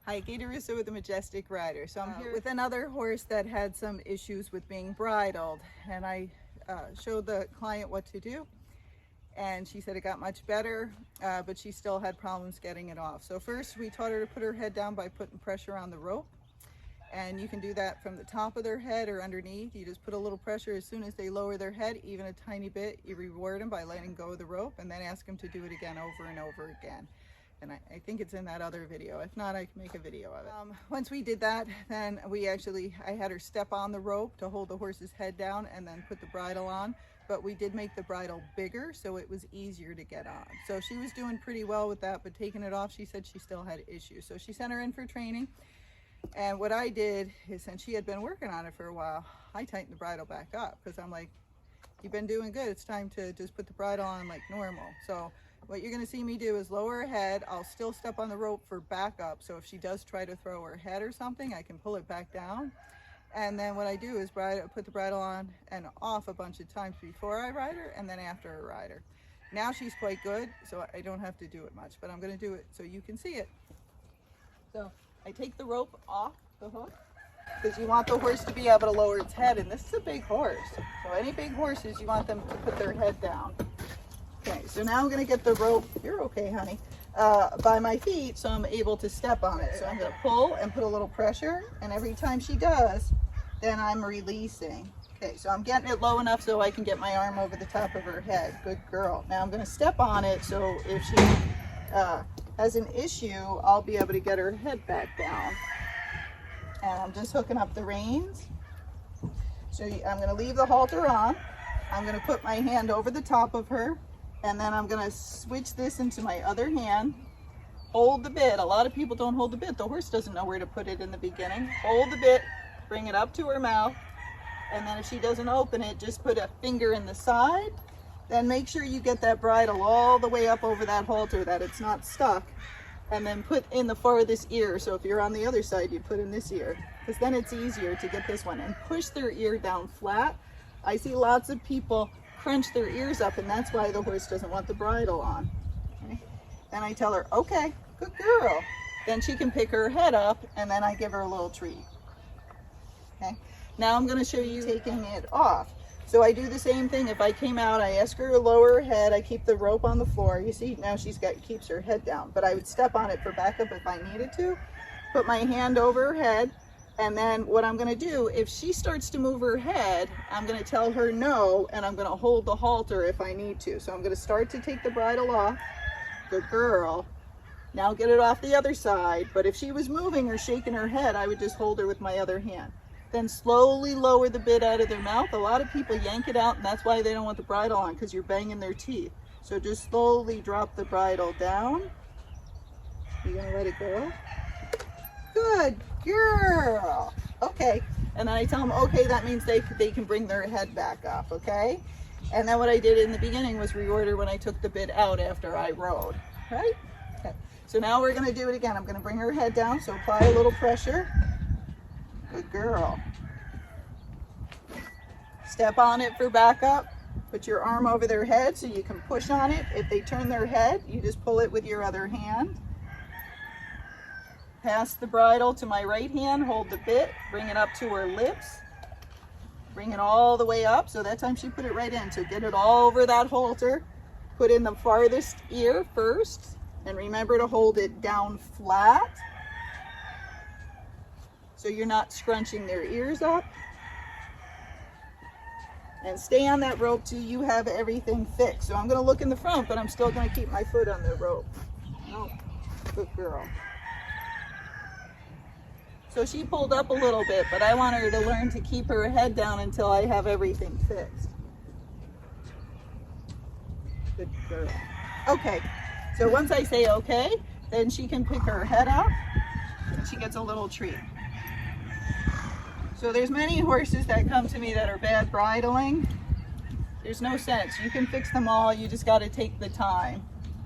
Hi, Gaye DeRusso with the Majestic rider. So I'm here with another horse that had some issues with being bridled, and I showed the client what to do, and she said it got much better, but she still had problems getting it off. So first we taught her to put her head down by putting pressure on the rope, and you can do that from the top of their head or underneath. You just put a little pressure. As soon as they lower their head, even a tiny bit, you reward them by letting go of the rope, and then ask them to do it again over and over again. And I think it's in that other video. If not, I can make a video of it. Once we did that, then I had her step on the rope to hold the horse's head down and then put the bridle on. But we did make the bridle bigger, so it was easier to get on. So she was doing pretty well with that, but taking it off, she said she still had issues. So she sent her in for training. And what I did is, since she had been working on it for a while, I tightened the bridle back up because I'm like, you've been doing good. It's time to just put the bridle on like normal. So what you're going to see me do is lower her head. I'll still step on the rope for backup. So if she does try to throw her head or something, I can pull it back down. And then what I do is put the bridle on and off a bunch of times before I ride her and then after I ride her. Now she's quite good, so I don't have to do it much, but I'm going to do it so you can see it. So I take the rope off the hook because you want the horse to be able to lower its head, and this is a big horse. So any big horses, you want them to put their head down. Okay, so now I'm going to get the rope, you're okay honey, by my feet so I'm able to step on it. So I'm going to pull and put a little pressure, and every time she does, then I'm releasing. Okay, so I'm getting it low enough so I can get my arm over the top of her head. Good girl. Now I'm going to step on it so if she has an issue, I'll be able to get her head back down. And I'm just hooking up the reins. So I'm going to leave the halter on. I'm going to put my hand over the top of her. And then I'm going to switch this into my other hand, hold the bit. A lot of people don't hold the bit. The horse doesn't know where to put it in the beginning. Hold the bit, bring it up to her mouth, and then if she doesn't open it, just put a finger in the side. Then make sure you get that bridle all the way up over that halter, that it's not stuck, and then put in the farthest ear. So if you're on the other side, you put in this ear, because then it's easier to get this one. And push their ear down flat. I see lots of people crunch their ears up, and that's why the horse doesn't want the bridle on. Okay? Then I tell her, okay, good girl. Then she can pick her head up, and then I give her a little treat. Okay. Now I'm going to show you taking it off. So I do the same thing. If I came out, I ask her to lower her head. I keep the rope on the floor. You see, now keeps her head down. But I would step on it for backup if I needed to. Put my hand over her head. And then what I'm going to do, if she starts to move her head, I'm going to tell her no, and I'm going to hold the halter if I need to. So I'm going to start to take the bridle off. Good girl. Now get it off the other side. But if she was moving or shaking her head, I would just hold her with my other hand. Then slowly lower the bit out of their mouth. A lot of people yank it out, and that's why they don't want the bridle on, because you're banging their teeth. So just slowly drop the bridle down. You're going to let it go. Good girl. Okay, and then I tell them, okay, that means they can bring their head back up, okay? And then what I did in the beginning was reorder when I took the bit out after I rode, right? Okay. So now we're going to do it again. I'm going to bring her head down, so apply a little pressure. Good girl. Step on it for backup. Put your arm over their head so you can push on it. If they turn their head, you just pull it with your other hand. Pass the bridle to my right hand, hold the bit, bring it up to her lips, bring it all the way up. So that time she put it right in. So get it all over that halter, put in the farthest ear first, and remember to hold it down flat so you're not scrunching their ears up. And stay on that rope till you have everything fixed. So I'm going to look in the front, but I'm still going to keep my foot on the rope. Oh, good girl. So she pulled up a little bit, but I want her to learn to keep her head down until I have everything fixed. Good girl. Okay, so once I say okay, then she can pick her head up and she gets a little treat. So there's many horses that come to me that are bad bridling. There's no sense. You can fix them all, you just got to take the time.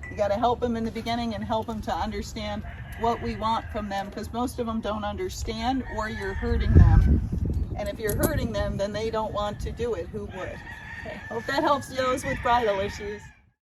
You got to help them in the beginning and help them to understand what we want from them, because most of them don't understand, or you're hurting them. And if you're hurting them, then they don't want to do it. Who would? Okay. Hope that helps those with bridle issues.